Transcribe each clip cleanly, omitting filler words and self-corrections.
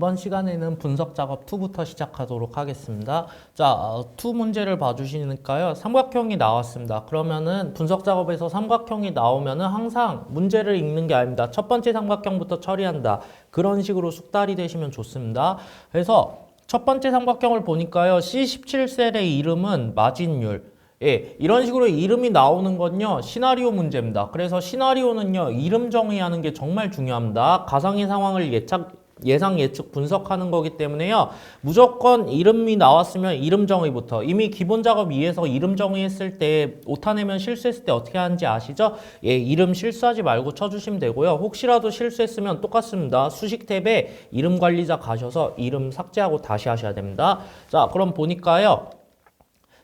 이번 시간에는 분석 작업 2부터 시작하도록 하겠습니다. 자, 2 문제를 봐주시니까요. 삼각형이 나왔습니다. 그러면은 분석 작업에서 삼각형이 나오면은 항상 문제를 읽는 게 아닙니다. 첫 번째 삼각형부터 처리한다. 그런 식으로 숙달이 되시면 좋습니다. 그래서 첫 번째 삼각형을 보니까요. C17셀의 이름은 마진율. 예, 이런 식으로 이름이 나오는 건요, 시나리오 문제입니다. 그래서 시나리오는요, 이름 정의하는 게 정말 중요합니다. 가상의 상황을 예상 예측 분석하는 거기 때문에요, 무조건 이름이 나왔으면 이름 정의부터. 이미 기본 작업 2에서 이름 정의했을 때 오타내면 실수했을 때 어떻게 하는지 아시죠? 예, 이름 실수하지 말고 쳐주시면 되고요. 혹시라도 실수했으면 똑같습니다. 수식 탭에 이름 관리자 가셔서 이름 삭제하고 다시 하셔야 됩니다. 자, 그럼 보니까요,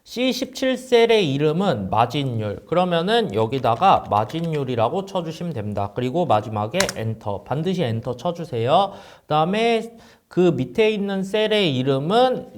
C17셀의 이름은 마진율. 그러면은 여기다가 마진율이라고 쳐주시면 됩니다. 그리고 마지막에 엔터. 반드시 엔터 쳐주세요. 그 다음에 그 밑에 있는 셀의 이름은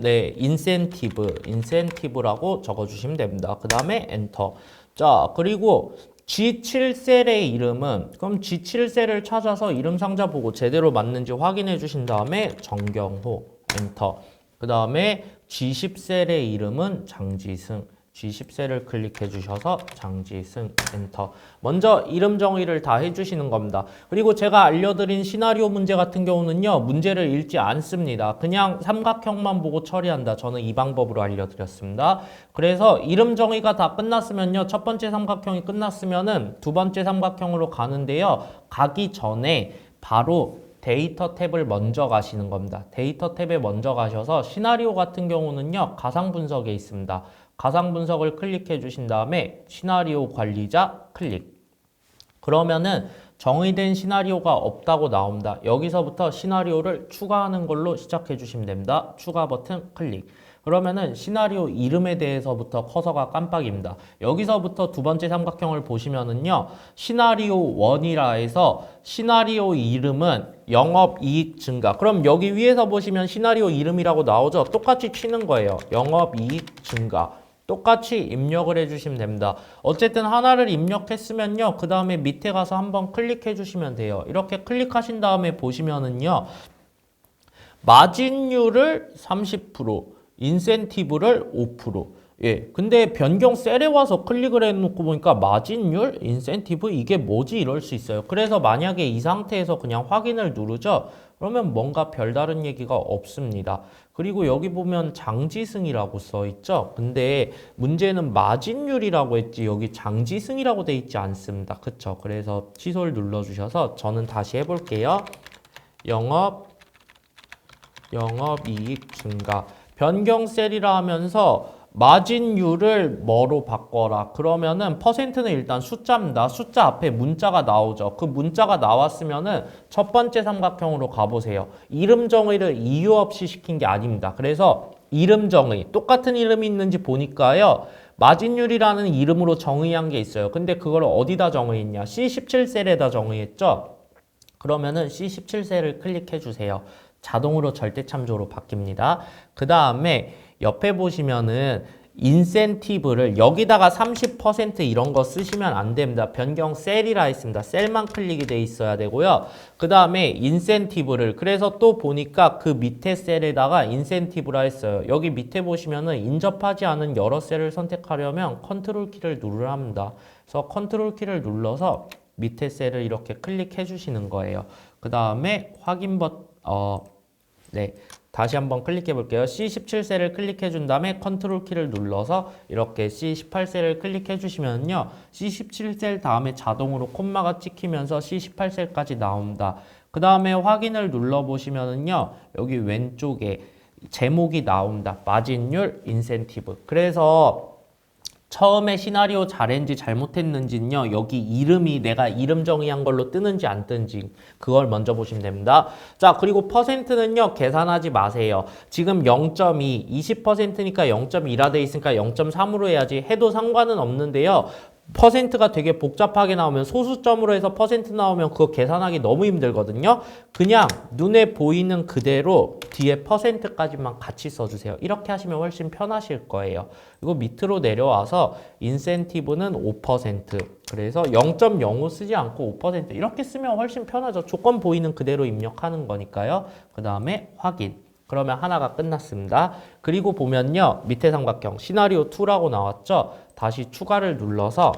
인센티브라고 적어주시면 됩니다. 그 다음에 엔터. 자, 그리고 G7셀의 이름은, 그럼 G7셀을 찾아서 이름 상자 보고 제대로 맞는지 확인해 주신 다음에 정경호. 엔터. 그 다음에 G10셀의 이름은 장지승. G10셀을 클릭해 주셔서 장지승 엔터. 먼저 이름 정의를 다 해주시는 겁니다. 그리고 제가 알려드린 시나리오 문제 같은 경우는요, 문제를 읽지 않습니다. 그냥 삼각형만 보고 처리한다. 저는 이 방법으로 알려드렸습니다. 그래서 이름 정의가 다 끝났으면요, 첫 번째 삼각형이 끝났으면은 두 번째 삼각형으로 가는데요, 가기 전에 바로 데이터 탭을 먼저 가시는 겁니다. 데이터 탭에 먼저 가셔서 시나리오 같은 경우는요, 가상 분석에 있습니다. 가상 분석을 클릭해 주신 다음에 시나리오 관리자 클릭. 그러면은 정의된 시나리오가 없다고 나옵니다. 여기서부터 시나리오를 추가하는 걸로 시작해 주시면 됩니다. 추가 버튼 클릭. 그러면은 시나리오 이름에 대해서부터 커서가 깜빡입니다. 여기서부터 두 번째 삼각형을 보시면은요, 시나리오 1이라 해서 시나리오 이름은 영업이익 증가. 그럼 여기 위에서 보시면 시나리오 이름이라고 나오죠? 똑같이 치는 거예요. 영업이익 증가. 똑같이 입력을 해주시면 됩니다. 어쨌든 하나를 입력했으면요, 그 다음에 밑에 가서 한번 클릭해 주시면 돼요. 이렇게 클릭하신 다음에 보시면은요, 마진율을 30%, 인센티브를 5%. 예, 근데 변경 셀에 와서 클릭을 해놓고 보니까 마진율, 인센티브 이게 뭐지 이럴 수 있어요. 그래서 만약에 이 상태에서 그냥 확인을 누르죠. 그러면 뭔가 별다른 얘기가 없습니다. 그리고 여기 보면 장지승이라고 써 있죠. 근데 문제는 마진율이라고 했지 여기 장지승이라고 돼 있지 않습니다. 그쵸? 그래서 취소를 눌러주셔서 저는 다시 해볼게요. 영업이익 증가. 변경 셀이라 하면서 마진율을 뭐로 바꿔라. 그러면은 퍼센트는 일단 숫자입니다. 숫자 앞에 문자가 나오죠. 그 문자가 나왔으면은 첫 번째 삼각형으로 가보세요. 이름 정의를 이유 없이 시킨 게 아닙니다. 그래서 이름 정의, 똑같은 이름이 있는지 보니까요, 마진율이라는 이름으로 정의한 게 있어요. 근데 그걸 어디다 정의했냐? C17셀에다 정의했죠. 그러면은 C17셀을 클릭해 주세요. 자동으로 절대참조로 바뀝니다. 그 다음에 옆에 보시면은 인센티브를 여기다가 30% 이런 거 쓰시면 안 됩니다. 변경 셀이라 있습니다. 셀만 클릭이 돼 있어야 되고요. 그 다음에 인센티브를, 그래서 또 보니까 그 밑에 셀에다가 인센티브라 했어요. 여기 밑에 보시면은 인접하지 않은 여러 셀을 선택하려면 컨트롤 키를 누르라 합니다. 그래서 컨트롤 키를 눌러서 밑에 셀을 이렇게 클릭해 주시는 거예요. 그 다음에 확인 다시 한번 클릭해 볼게요. C17셀을 클릭해 준 다음에 컨트롤 키를 눌러서 이렇게 C18셀을 클릭해 주시면요, C17셀 다음에 자동으로 콤마가 찍히면서 C18셀까지 나옵니다. 그 다음에 확인을 눌러 보시면은요, 여기 왼쪽에 제목이 나옵니다. 마진율, 인센티브. 그래서 처음에 시나리오 잘했는지 잘못했는지는요, 여기 이름이 내가 이름 정의한 걸로 뜨는지 안 뜨는지 그걸 먼저 보시면 됩니다. 자, 그리고 퍼센트는요, 계산하지 마세요. 지금 0.2, 20%니까 0.2라 돼 있으니까 0.3으로 해야지 해도 상관은 없는데요. 퍼센트가 되게 복잡하게 나오면 소수점으로 해서 퍼센트 나오면 그거 계산하기 너무 힘들거든요. 그냥 눈에 보이는 그대로 뒤에 퍼센트까지만 같이 써주세요. 이렇게 하시면 훨씬 편하실 거예요. 이거 밑으로 내려와서 인센티브는 5%. 그래서 0.05 쓰지 않고 5% 이렇게 쓰면 훨씬 편하죠. 조건 보이는 그대로 입력하는 거니까요. 그 다음에 확인. 그러면 하나가 끝났습니다. 그리고 보면요. 밑에 삼각형 시나리오 2라고 나왔죠. 다시 추가를 눌러서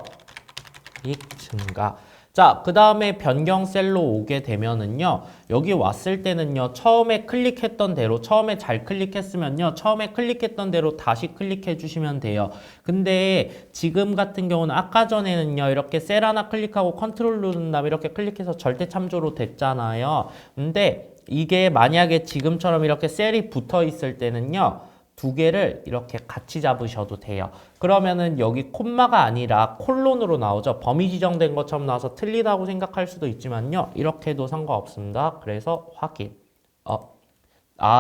이익 증가. 자, 그 다음에 변경 셀로 오게 되면은요. 여기 왔을 때는요. 처음에 클릭했던 대로 처음에 잘 클릭했으면요. 처음에 클릭했던 대로 다시 클릭해 주시면 돼요. 근데 지금 같은 경우는 아까 전에는요. 이렇게 셀 하나 클릭하고 컨트롤 누른 다음에 이렇게 클릭해서 절대 참조로 됐잖아요. 근데 이게 만약에 지금처럼 이렇게 셀이 붙어 있을 때는요. 두 개를 이렇게 같이 잡으셔도 돼요. 그러면은 여기 콤마가 아니라 콜론으로 나오죠. 범위 지정된 것처럼 나와서 틀리다고 생각할 수도 있지만요. 이렇게 해도 상관없습니다. 그래서 확인.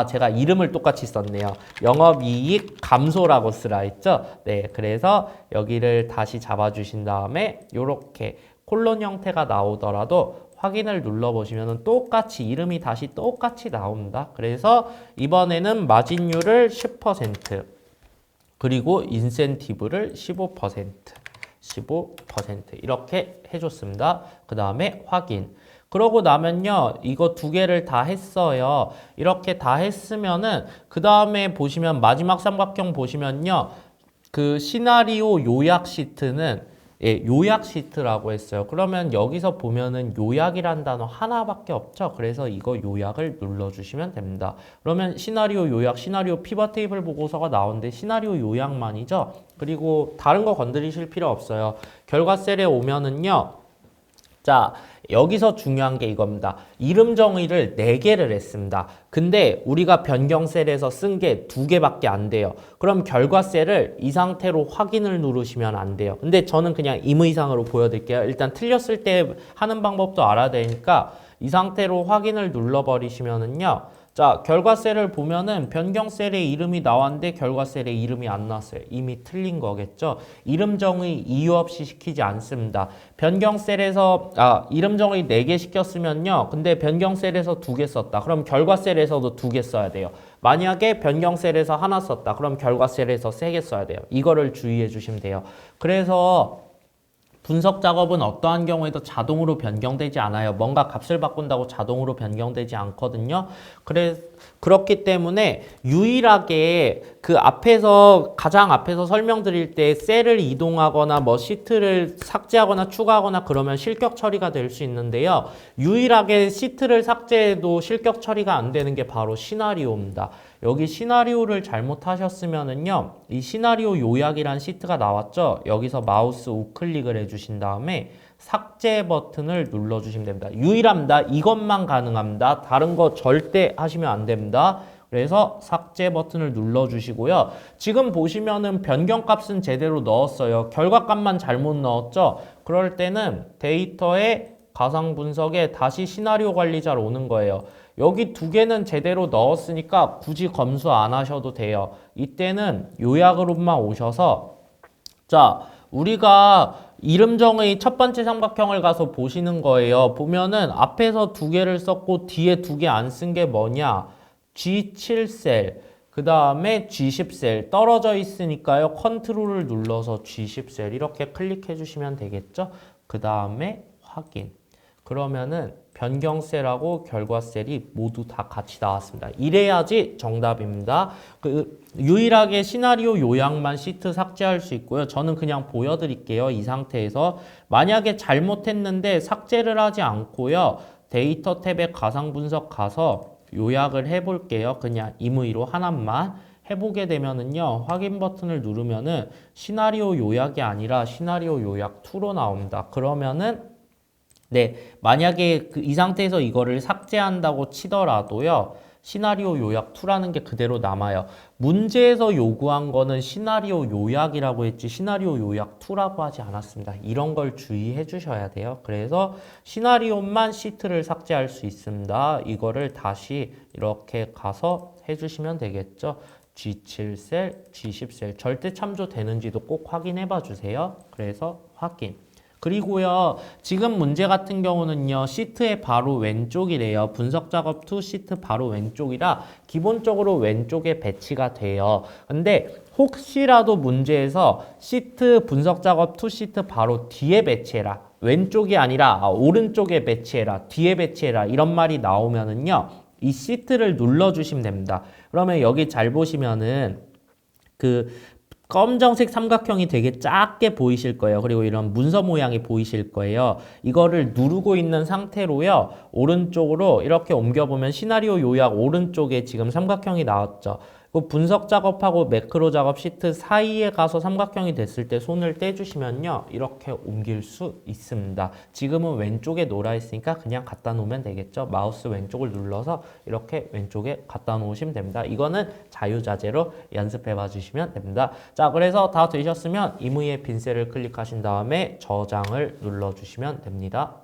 제가 이름을 똑같이 썼네요. 영업이익 감소라고 쓰라 했죠. 네, 그래서 여기를 다시 잡아주신 다음에 이렇게 콜론 형태가 나오더라도 확인을 눌러보시면 똑같이 이름이 다시 똑같이 나옵니다. 그래서 이번에는 마진율을 10% 그리고 인센티브를 15% 이렇게 해줬습니다. 그 다음에 확인. 그러고 나면요. 이거 두 개를 다 했어요. 이렇게 다 했으면은 그 다음에 보시면 마지막 삼각형 보시면요. 그 시나리오 요약 시트는 요약 시트라고 했어요. 그러면 여기서 보면은 요약이란 단어 하나밖에 없죠. 그래서 이거 요약을 눌러주시면 됩니다. 그러면 시나리오 요약, 시나리오 피벗 테이블 보고서가 나오는데 시나리오 요약만이죠. 그리고 다른 거 건드리실 필요 없어요. 결과 셀에 오면은요. 자, 여기서 중요한 게 이겁니다. 이름 정의를 4개를 했습니다. 근데 우리가 변경 셀에서 쓴 게 2개밖에 안 돼요. 그럼 결과 셀을 이 상태로 확인을 누르시면 안 돼요. 근데 저는 그냥 임의상으로 보여드릴게요. 일단 틀렸을 때 하는 방법도 알아야 되니까 이 상태로 확인을 눌러버리시면은요. 자, 결과 셀을 보면은 변경 셀에 이름이 나왔는데 결과 셀에 이름이 안 나왔어요. 이미 틀린 거겠죠. 이름 정의 이유 없이 시키지 않습니다. 변경 셀에서 이름 정의 4개 시켰으면요. 근데 변경 셀에서 2개 썼다. 그럼 결과 셀에서도 2개 써야 돼요. 만약에 변경 셀에서 하나 썼다. 그럼 결과 셀에서 3개 써야 돼요. 이거를 주의해 주시면 돼요. 그래서 분석 작업은 어떠한 경우에도 자동으로 변경되지 않아요. 뭔가 값을 바꾼다고 자동으로 변경되지 않거든요. 그렇기 때문에 유일하게 그 앞에서 가장 앞에서 설명드릴 때 셀을 이동하거나 뭐 시트를 삭제하거나 추가하거나 그러면 실격 처리가 될 수 있는데요. 유일하게 시트를 삭제해도 실격 처리가 안 되는 게 바로 시나리오입니다. 여기 시나리오를 잘못하셨으면은요. 이 시나리오 요약이란 시트가 나왔죠. 여기서 마우스 우클릭을 해주신 다음에 삭제 버튼을 눌러주시면 됩니다. 유일합니다. 이것만 가능합니다. 다른 거 절대 하시면 안 됩니다. 그래서 삭제 버튼을 눌러주시고요. 지금 보시면은 변경값은 제대로 넣었어요. 결과값만 잘못 넣었죠. 그럴 때는 데이터의 가상 분석에 다시 시나리오 관리자로 오는 거예요. 여기 2개는 제대로 넣었으니까 굳이 검수 안 하셔도 돼요. 이때는 요약으로만 오셔서 자, 우리가 이름 정의 첫 번째 삼각형을 가서 보시는 거예요. 보면은 앞에서 2개를 썼고 뒤에 2개 안 쓴 게 뭐냐? G7셀, 그 다음에 G10셀 떨어져 있으니까요. 컨트롤을 눌러서 G10셀 이렇게 클릭해 주시면 되겠죠. 그 다음에 확인. 그러면은 변경 셀하고 결과 셀이 모두 다 같이 나왔습니다. 이래야지 정답입니다. 유일하게 시나리오 요약만 시트 삭제할 수 있고요. 저는 그냥 보여드릴게요. 이 상태에서 만약에 잘못했는데 삭제를 하지 않고요. 데이터 탭에 가상 분석 가서 요약을 해볼게요. 그냥 임의로 하나만 해보게 되면은요. 확인 버튼을 누르면은 시나리오 요약이 아니라 시나리오 요약 2로 나옵니다. 그러면은 네, 만약에 이 상태에서 이거를 삭제한다고 치더라도요. 시나리오 요약 2라는 게 그대로 남아요. 문제에서 요구한 거는 시나리오 요약이라고 했지 시나리오 요약 2라고 하지 않았습니다. 이런 걸 주의해 주셔야 돼요. 그래서 시나리오만 시트를 삭제할 수 있습니다. 이거를 다시 이렇게 가서 해주시면 되겠죠. G7셀, G10셀 절대 참조되는지도 꼭 확인해 봐 주세요. 그래서 확인. 그리고요, 지금 문제 같은 경우는요, 시트의 바로 왼쪽이래요. 분석 작업 2 시트 바로 왼쪽이라 기본적으로 왼쪽에 배치가 돼요. 근데 혹시라도 문제에서 시트 분석 작업 2 시트 바로 뒤에 배치해라. 왼쪽이 아니라 오른쪽에 배치해라. 뒤에 배치해라. 이런 말이 나오면은요, 이 시트를 눌러주시면 됩니다. 그러면 여기 잘 보시면은 그 검정색 삼각형이 되게 작게 보이실 거예요. 그리고 이런 문서 모양이 보이실 거예요. 이거를 누르고 있는 상태로요. 오른쪽으로 이렇게 옮겨보면 시나리오 요약 오른쪽에 지금 삼각형이 나왔죠. 그 분석 작업하고 매크로 작업 시트 사이에 가서 삼각형이 됐을 때 손을 떼주시면요. 이렇게 옮길 수 있습니다. 지금은 왼쪽에 놓아 있으니까 그냥 갖다 놓으면 되겠죠. 마우스 왼쪽을 눌러서 이렇게 왼쪽에 갖다 놓으시면 됩니다. 이거는 자유자재로 연습해 봐 주시면 됩니다. 자, 그래서 다 되셨으면 임의의 빈 셀을 클릭하신 다음에 저장을 눌러주시면 됩니다.